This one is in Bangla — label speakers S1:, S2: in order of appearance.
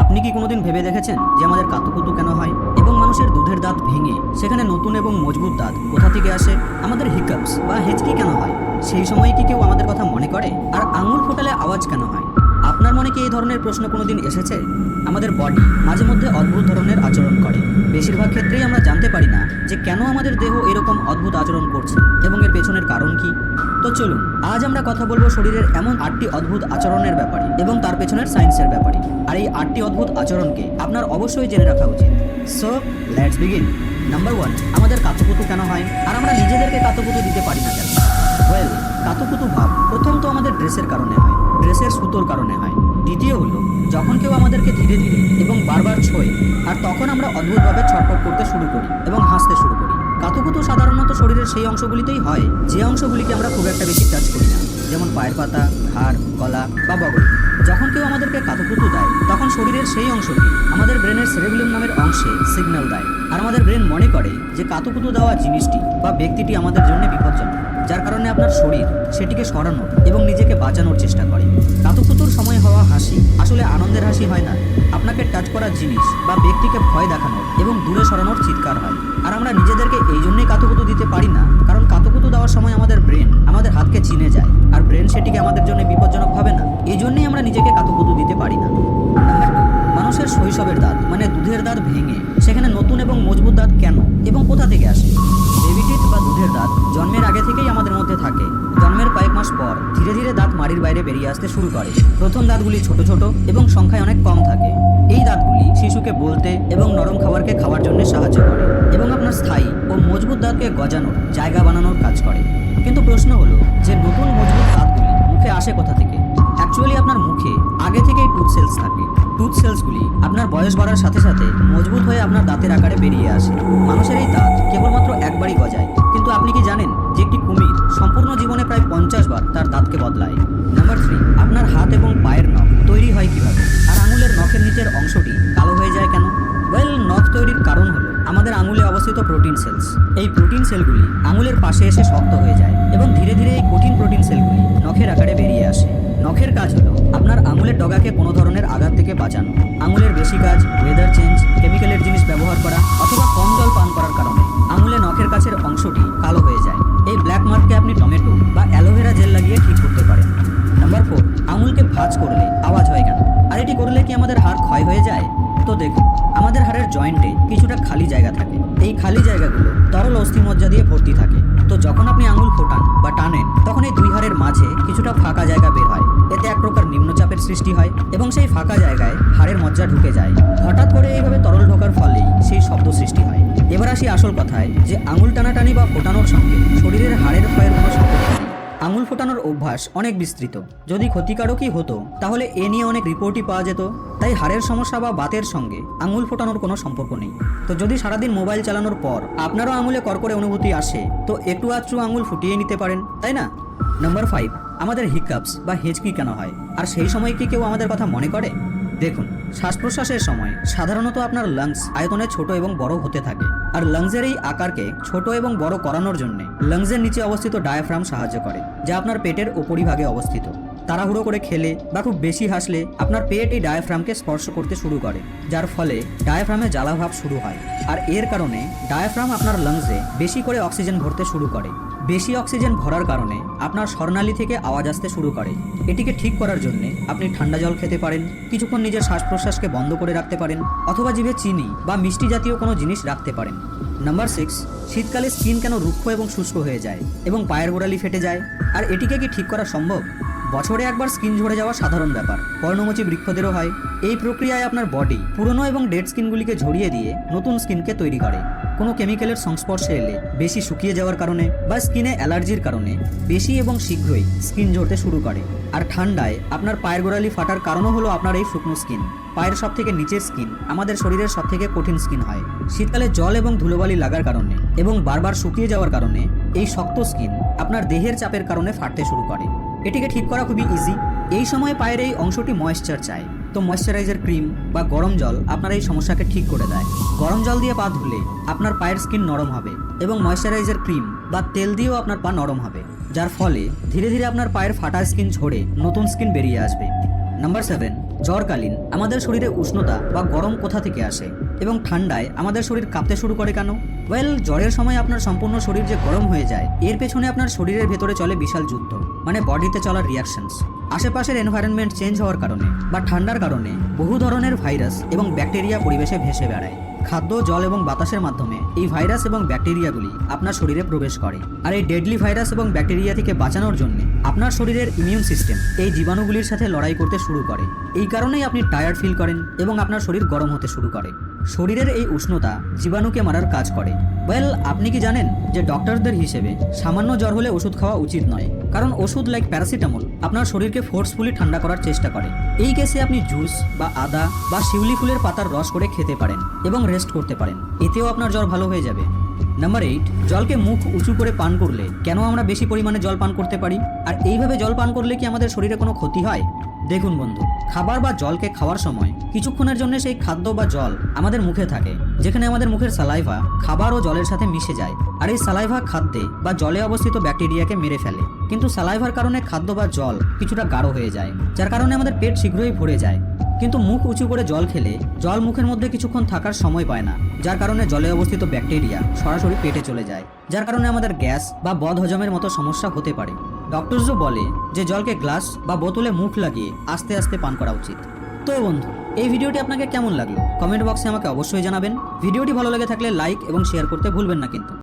S1: আপনি কি কোনোদিন ভেবে দেখেছেন যে আমাদের কাতুকুতু কেন হয় এবং মানুষের দুধের দাঁত ভেঙে সেখানে নতুন এবং মজবুত দাঁত কোথা থেকে আসে? আমাদের হিকআপস বা হেঁচকি কেন হয়? সেই সময় কি কেউ আমাদের কথা মনে করে? আর আঙুল ফোটালে আওয়াজ কেন হয়? আপনার মনে কি এই ধরনের প্রশ্ন কোনোদিন এসেছে? আমাদের বডি মাঝে মধ্যে অদ্ভুত ধরনের আচরণ করে। বেশিরভাগ ক্ষেত্রেই আমরা জানতে পারি না যে কেন আমাদের দেহ এরকম অদ্ভুত আচরণ করছে এবং এর পেছনের কারণ কি। তো চলুন আজ আমরা কথা বলবো শরীরের এমন 8টি অদ্ভুত আচরণের ব্যাপারে এবং তার পেছনের সায়েন্সের ব্যাপারে। আর এই 8টি অদ্ভুত আচরণকে আপনার অবশ্যই জেনে রাখা উচিত। So let's begin. নাম্বার 1, আমাদের কাতুকুতু কেন হয় আর আমরা নিজেদেরকে কাতুকুতু দিতে পারি না কেন? ওয়েল, কাতুকুতু ভাব প্রথম তো আমাদের ড্রেসের কারণে হয়, ড্রেসের সুতোর কারণে হয়। দ্বিতীয় হলো যখন কেউ আমাদেরকে ধীরে ধীরে এবং বারবার ছোঁয়, আর তখন আমরা অদ্ভুতভাবে ছটফট করতে শুরু করি এবং হাসতে শুরু করি। কাতুকুতু সাধারণত শরীরের সেই অংশগুলিতেই হয় যে অংশগুলিকে আমরা খুব একটা বেশি টাচ করি না, যেমন পায়ের পাতা, ঘাড়, গলা বা বগল। যখন কেউ আমাদেরকে কাতুকুতু দেয় তখন শরীরের সেই অংশটি আমাদের ব্রেনের সেরেবেলিয়াম নামের অংশে সিগন্যাল দেয়, আর আমাদের ব্রেন মনে করে যে কাতুকুতু দেওয়া জিনিসটি বা ব্যক্তিটি আমাদের জন্য বিপজ্জনক, যার কারণে আপনার শরীর সেটিকে সরানোর এবং নিজেকে বাঁচানোর চেষ্টা করে। কাতুকুতুর সময় হওয়া হাসি আসলে আনন্দের হাসি হয় না, আপনাকে টাচ করা জিনিস বা ব্যক্তিকে ভয় দেখানোর এবং দূরে সরানোর চিৎকার হয়। আর আমরা নিজেদেরকে এই জন্যই কাতুকুতু দিতে পারি না, কারণ কাতুকুতু দেওয়ার সময় আমাদের ব্রেন আমাদের হাতকে চিনে যায়, আর ব্রেন সেটিকে আমাদের জন্য বিপজ্জনক ভাবে না। এই জন্যই আমরা নিজেকে কাতুকুতু দিতে পারি না। নাম্বার 2, মানুষের শৈশবের দাঁত মানে দুধের দাঁত ভেঙে সেখানে নতুন এবং মজবুত দাঁত কেন এবং কোথা থেকে আসে? বেবি টিথ বা দুধের দাঁত জন্মের আগে থেকেই আমাদের মধ্যে থাকে। জন্মের কয়েক মাস পর ধীরে ধীরে দাঁত মাড়ির বাইরে বেরিয়ে আসতে শুরু করে। প্রথম দাঁতগুলি ছোট ছোট এবং সংখ্যায় অনেক কম থাকে। এই দাঁতগুলি শিশুকে বলতে এবং নরম খাবারকে খাওয়ার জন্য সাহায্য করে এবং আপনার স্থায়ী ও মজবুত দাঁতকে গজানোর জায়গা বানানোর কাজ করে। কিন্তু প্রশ্ন হলো যে নতুন মজবুত দাঁতগুলি মুখে আসে কোথা থেকে? অ্যাকচুয়ালি আপনার মুখে আগে থেকেই টুথ সেলস থাকে। টুথ সেলসগুলি আপনার বয়স বাড়ার সাথে সাথে মজবুত হয়ে আপনার দাঁতের আকারে বেরিয়ে আসে। মানুষের এই দাঁত কেবলমাত্র একবারই গজায়, কিন্তু আপনি কি জানেন যে একটি কুমির সম্পূর্ণ জীবনে প্রায় 50 বার তার দাঁতকে বদলায়? নাম্বার 3, আপনার হাত এবং পায়ের নখ তৈরি হয় কিভাবে আর আঙুলের নখের নিচের অংশটি কালো হয়ে যায় কেন? ওয়েল, নখ তৈরির কারণ হলো আমাদের আঙুলে অবস্থিত প্রোটিন সেলস। এই প্রোটিন সেলগুলি আঙুলের পাশে এসে শক্ত হয়ে যায় এবং ধীরে ধীরে এই কঠিন প্রোটিন সেলগুলি নখের আকারে বেরিয়ে আসে। নখের কাজ হলো আপনার আঙুলের ডগাকে কোনো ধরনের আঘাত থেকে বাঁচানো। আঙুলের বেশি কাজ, ওয়েদার চেঞ্জ, কেমিক্যালের জিনিস ব্যবহার করা অথবা কম জল পান করার কারণে আঙুলে নখের কাছের অংশটি কালো হয়ে যায়। এই ব্ল্যাক মার্ককে আপনি টমেটো বা অ্যালোভেরা জেল লাগিয়ে ঠিক করতে পারেন। নাম্বার 4, আঙুলকে ভাঁজ করলে আওয়াজ হয় কেন? আর এটি করলে কি আমাদের হাড় ক্ষয় হয়ে যায়? তো দেখুন, আমাদের হাড়ের জয়েন্টে কিছুটা খালি জায়গা থাকে। এই খালি জায়গাগুলো তরল অস্থিমজ্জা দিয়ে ভর্তি থাকে। তো যখন আপনি আঙুল ফোটান বা টানেন তখন এই দুই হাড়ের মাঝে কিছুটা ফাঁকা জায়গা বের হয়। এতে এক প্রকার নিম্নচাপের সৃষ্টি হয় এবং সেই ফাঁকা জায়গায় হাড়ের মজ্জা ঢুকে যায়। হঠাৎ করে এইভাবে তরল ঢোকার ফলেই সেই শব্দ সৃষ্টি হয়। এবার আসি আসল কথায় যে আঙুল টানাটানি বা ফোটানোর সঙ্গে শরীরের হাড়ের ক্ষয়ের কোনো সম্পর্ক নেই। আঙুল ফোটানোর অভ্যাস অনেক বিস্তৃত। যদি ক্ষতিকারকই হতো তাহলে এ নিয়ে অনেক রিপোর্টই পাওয়া যেত। তাই হাড়ের সমস্যা বা বাতের সঙ্গে আঙুল ফোটানোর কোনো সম্পর্ক নেই। তো যদি সারাদিন মোবাইল চালানোর পর আপনারও আঙুলে কড়কড়ে অনুভূতি আসে তো একটু আধটু আঙুল ফুটিয়ে নিতে পারেন, তাই না? নাম্বার 5, আমাদের হিকআপস বা হেঁচকি কেন হয় আর সেই সময় কি কেউ আমাদের কথা মনে করে? দেখুন, শ্বাস প্রশ্বাসের সময় সাধারণত আপনার লাংস আয়তনে ছোট এবং বড় হতে থাকে, আর লাংসের এই আকারকে ছোট এবং বড় করানোর জন্য লাংসের নিচে অবস্থিত ডায়াফ্রাম সাহায্য করে, যা আপনার পেটের উপরিভাগে অবস্থিত। তাড়াহুড়ো করে খেলে বা খুব বেশি হাসলে আপনার পেট এই ডায়াফ্রামকে স্পর্শ করতে শুরু করে, যার ফলে ডায়াফ্রামে জ্বালাভাব শুরু হয়। আর এর কারণে ডায়াফ্রাম আপনার লাংসে বেশি করে অক্সিজেন ভরতে শুরু করে। বেশি অক্সিজেন ভরার কারণে আপনার স্বরনালী থেকে আওয়াজ আসতে শুরু করে। এটিকে ঠিক করার জন্য আপনি ঠান্ডা জল খেতে পারেন, কিছুক্ষণ নিজের শ্বাস প্রশ্বাসকে বন্ধ করে রাখতে পারেন, অথবা জিভে চিনি বা মিষ্টি জাতীয় কোনো জিনিস রাখতে পারেন। নাম্বার 6, শীতকালে স্কিন কেন রুক্ষ এবং শুষ্ক হয়ে যায় এবং পায়ের গোড়ালি ফেটে যায়? আর এটিকে কি ঠিক করা সম্ভব? বছরে একবার স্কিন ঝরে যাওয়া সাধারণ ব্যাপার, পর্ণমোচী বৃক্ষদেরও হয়। এই প্রক্রিয়ায় আপনার বডি পুরনো এবং ডেড স্কিনগুলিকে ঝরিয়ে দিয়ে নতুন স্কিনকে তৈরি করে। কোনো কেমিক্যালের সংস্পর্শে এলে, বেশি শুকিয়ে যাওয়ার কারণে বা স্কিনে অ্যালার্জির কারণে বেশি এবং শীঘ্রই স্কিন ঝরতে শুরু করে। আর ঠান্ডায় আপনার পায়ের গোড়ালি ফাটার কারণও হলো আপনার এই শুকনো স্কিন। পায়ের সব থেকে নিচের স্কিন আমাদের শরীরের সব থেকে কঠিন স্কিন হয়। শীতকালে জল এবং ধুলোবালি লাগার কারণে এবং বারবার শুকিয়ে যাওয়ার কারণে এই শক্ত স্কিন আপনার দেহের চাপের কারণে ফাটতে শুরু করে। এটিকে ঠিক করা খুবই ইজি। এই সময় পায়ের এই অংশটি ময়েশ্চার চায়, তো ময়েশ্চারাইজার ক্রিম বা গরম জল আপনার এই সমস্যাকে ঠিক করে দেয়। গরম জল দিয়ে পা ধুলে আপনার পায়ের স্কিন নরম হবে এবং ময়েশ্চারাইজার ক্রিম বা তেল দিয়েও আপনার পা নরম হবে, যার ফলে ধীরে ধীরে আপনার পায়ের ফাটা স্কিন ঝরে নতুন স্কিন বেরিয়ে আসবে। নাম্বার 7, জ্বরকালীন আমাদের শরীরে উষ্ণতা বা গরম কোথা থেকে আসে এবং ঠান্ডায় আমাদের শরীর কাঁপতে শুরু করে কেন? জ্বরের সময় আপনার সম্পূর্ণ শরীর যে গরম হয়ে যায় এর পেছনে আপনার শরীরের ভেতরে চলে বিশাল যুদ্ধ, মানে বডিতে চলার রিয়াকশনস। আশেপাশের এনভায়রনমেন্ট চেঞ্জ হওয়ার কারণে বা ঠান্ডার কারণে বহু ধরনের ভাইরাস এবং ব্যাকটেরিয়া পরিবেশে ভেসে বেড়ায়। খাদ্য, জল এবং বাতাসের মাধ্যমে এই ভাইরাস এবং ব্যাকটেরিয়াগুলি আপনার শরীরে প্রবেশ করে। আর এই ডেডলি ভাইরাস এবং ব্যাকটেরিয়া থেকে বাঁচানোর জন্য আপনার শরীরের ইমিউন সিস্টেম এই জীবাণুগুলির সাথে লড়াই করতে শুরু করে। এই কারণেই আপনি টায়ার্ড ফিল করেন এবং আপনার শরীর গরম হতে শুরু করে। শরীরের এই উষ্ণতা জীবাণুকে মারার কাজ করে। আপনি কি জানেন যে ডক্টরদের হিসেবে সামান্য জ্বর হলে ওষুধ খাওয়া উচিত নয়, কারণ ওষুধ লাইক প্যারাসিটামল আপনার শরীরকে ফোর্সফুলি ঠান্ডা করার চেষ্টা করে। এই কেসে আপনি জুস বা আদা বা শিউলি ফুলের পাতার রস করে খেতে পারেন এবং রেস্ট করতে পারেন, এতেও আপনার জ্বর ভালো হয়ে যাবে। নাম্বার 8, জলকে মুখ উঁচু করে পান করলে কেন আমরা বেশি পরিমাণে জল পান করতে পারি? আর এইভাবে জল পান করলে কি আমাদের শরীরে কোনো ক্ষতি হয়? দেখুন বন্ধু, খাবার বা জলকে খাওয়ার সময় কিছুক্ষণের জন্য সেই খাদ্য বা জল আমাদের মুখে থাকে, যেখানে আমাদের মুখের সালাইভা খাবার ও জলের সাথে মিশে যায়। আর এই সালাইভা খাদ্যে বা জলে অবস্থিত ব্যাকটেরিয়াকে মেরে ফেলে। কিন্তু সালাইভার কারণে খাদ্য বা জল কিছুটা গাঢ় হয়ে যায়, যার কারণে আমাদের পেট শীঘ্রই ভরে যায়। কিন্তু মুখ উঁচু করে জল খেলে জল মুখের মধ্যে কিছুক্ষণ থাকার সময় পায় না, যার কারণে জলে অবস্থিত ব্যাকটেরিয়া সরাসরি পেটে চলে যায়, যার কারণে আমাদের গ্যাস বা বদহজমের মতো সমস্যা হতে পারে। ডক্টরসও বলে যে জলকে গ্লাস বা বোতলে মুখ লাগিয়ে আস্তে আস্তে পান করা উচিত। তো বন্ধু, এই ভিডিওটি আপনাকে কেমন লাগলো কমেন্ট বক্সে আমাকে অবশ্যই জানাবেন। ভিডিওটি ভালো লেগে থাকলে লাইক এবং শেয়ার করতে ভুলবেন না কিন্তু।